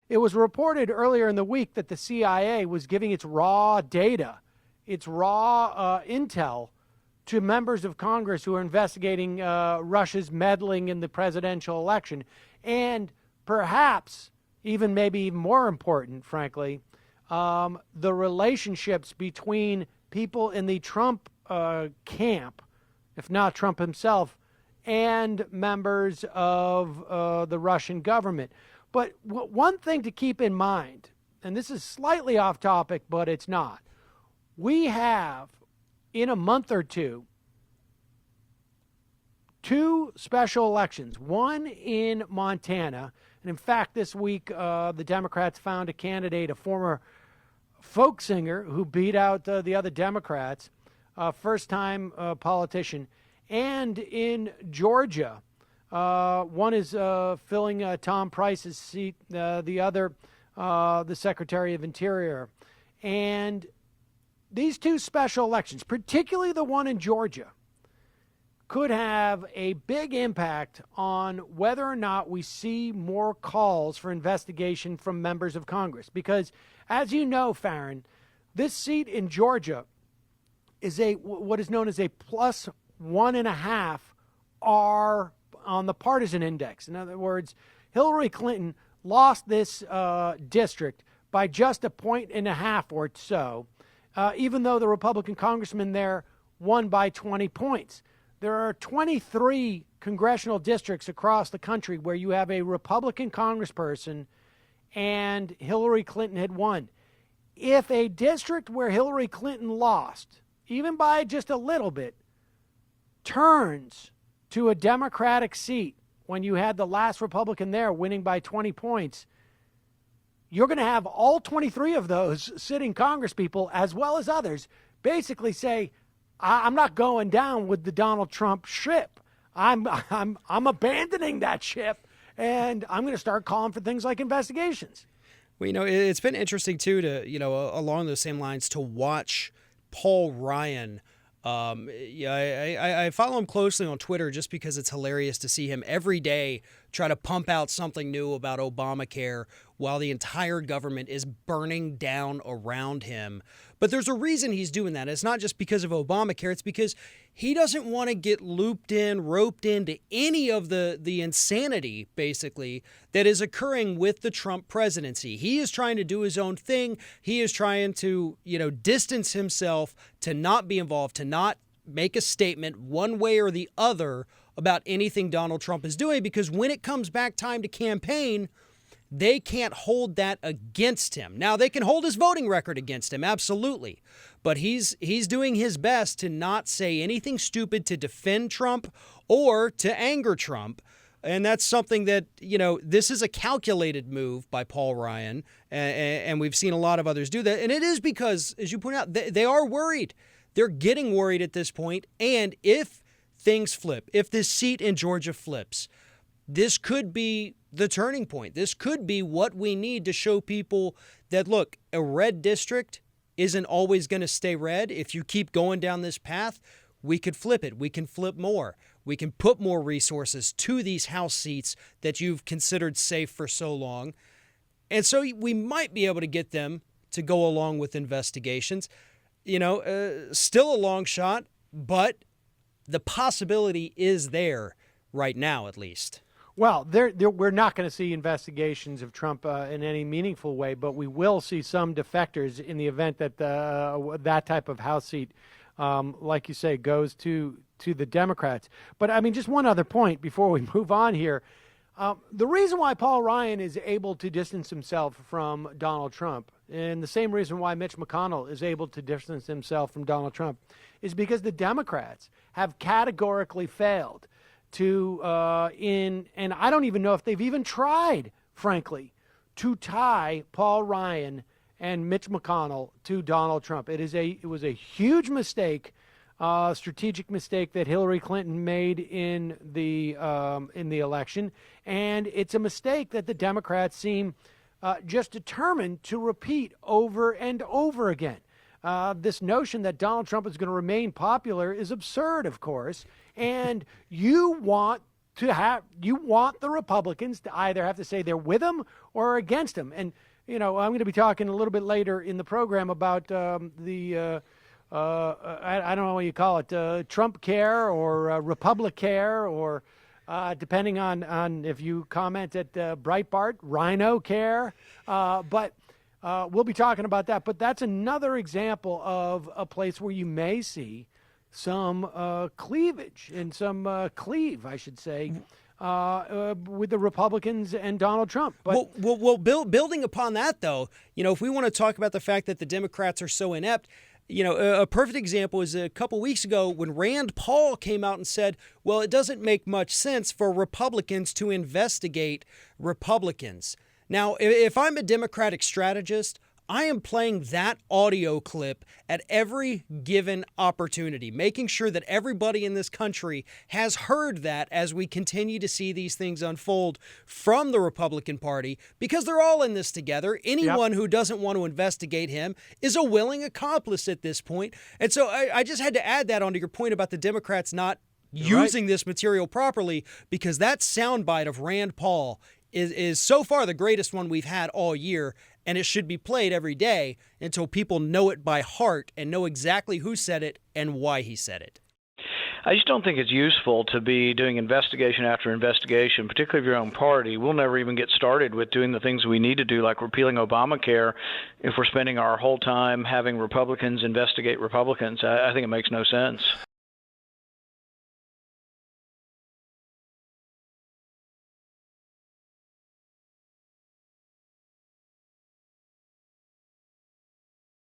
It was reported earlier in the week that the CIA was giving its raw data, its raw intel to members of Congress who are investigating Russia's meddling in the presidential election. And perhaps, maybe even more important, frankly, the relationships between people in the Trump camp, if not Trump himself, and members of the Russian government. But one thing to keep in mind, and this is slightly off topic, but it's not. We have, in a month or two special elections, one in Montana. And in fact, this week, the Democrats found a candidate, a former folk singer who beat out the other Democrats, first-time politician. And in Georgia, one is filling Tom Price's seat, the other, the Secretary of Interior. And these two special elections, particularly the one in Georgia, could have a big impact on whether or not we see more calls for investigation from members of Congress. Because, as you know, Farron, this seat in Georgia is what is known as a plus 1.5 R on the partisan index. In other words, Hillary Clinton lost this district by just 1.5 points or so, even though the Republican congressman there won by 20 points. There are 23 congressional districts across the country where you have a Republican congressperson and Hillary Clinton had won. If a district where Hillary Clinton lost, even by just a little bit, turns to a Democratic seat when you had the last Republican there winning by 20 points, you're going to have all 23 of those sitting congresspeople, as well as others, basically say, I'm not going down with the Donald Trump ship. I'm abandoning that ship, and I'm going to start calling for things like investigations. Well, it's been interesting, too, to, along those same lines, to watch Paul Ryan. I follow him closely on Twitter just because it's hilarious to see him every day try to pump out something new about Obamacare while the entire government is burning down around him. But there's a reason he's doing that. It's not just because of Obamacare. It's because he doesn't want to get roped into any of the insanity, basically, that is occurring with the Trump presidency. He is trying to do his own thing. He is trying to, distance himself, to not be involved, to not make a statement one way or the other about anything Donald Trump is doing, because when it comes back time to campaign, they can't hold that against him. Now, they can hold his voting record against him, absolutely. But he's doing his best to not say anything stupid to defend Trump or to anger Trump. And that's something that, this is a calculated move by Paul Ryan, and we've seen a lot of others do that. And it is because, as you point out, they are worried. They're getting worried at this point. And if things flip, if this seat in Georgia flips, this could be the turning point. This could be what we need to show people that, look, a red district isn't always going to stay red. If you keep going down this path, we could flip it. We can flip more. We can put more resources to these House seats that you've considered safe for so long. And so we might be able to get them to go along with investigations. Still a long shot, but the possibility is there right now, at least. Well, we're not going to see investigations of Trump in any meaningful way, but we will see some defectors in the event that that type of House seat, like you say, goes to the Democrats. But, just one other point before we move on here. The reason why Paul Ryan is able to distance himself from Donald Trump, and the same reason why Mitch McConnell is able to distance himself from Donald Trump, is because the Democrats have categorically failed to, and I don't even know if they've even tried, frankly, to tie Paul Ryan and Mitch McConnell to Donald Trump. It was a huge mistake, strategic mistake that Hillary Clinton made in the election, and it's a mistake that the Democrats seem just determined to repeat over and over again. This notion that Donald Trump is going to remain popular is absurd, of course, and you want you want the Republicans to either have to say they're with him or against him. And, I'm going to be talking a little bit later in the program about I don't know what you call it, Trump care or Republic care, or depending on if you comment at Breitbart, Rhino care. But we'll be talking about that. But that's another example of a place where you may see some cleavage and some cleave, I should say, with the Republicans and Donald Trump. But building upon that, though, if we want to talk about the fact that the Democrats are so inept, a perfect example is a couple weeks ago when Rand Paul came out and said, well, it doesn't make much sense for Republicans to investigate Republicans. Now, if I'm a Democratic strategist, I am playing that audio clip at every given opportunity, making sure that everybody in this country has heard that as we continue to see these things unfold from the Republican Party, because they're all in this together. Anyone who doesn't want to investigate him is a willing accomplice at this point. And so I just had to add that onto your point about the Democrats not using this material properly, because that soundbite of Rand Paul is so far the greatest one we've had all year. And it should be played every day until people know it by heart and know exactly who said it and why he said it. I just don't think it's useful to be doing investigation after investigation, particularly of your own party. We'll never even get started with doing the things we need to do, like repealing Obamacare, if we're spending our whole time having Republicans investigate Republicans. I think it makes no sense.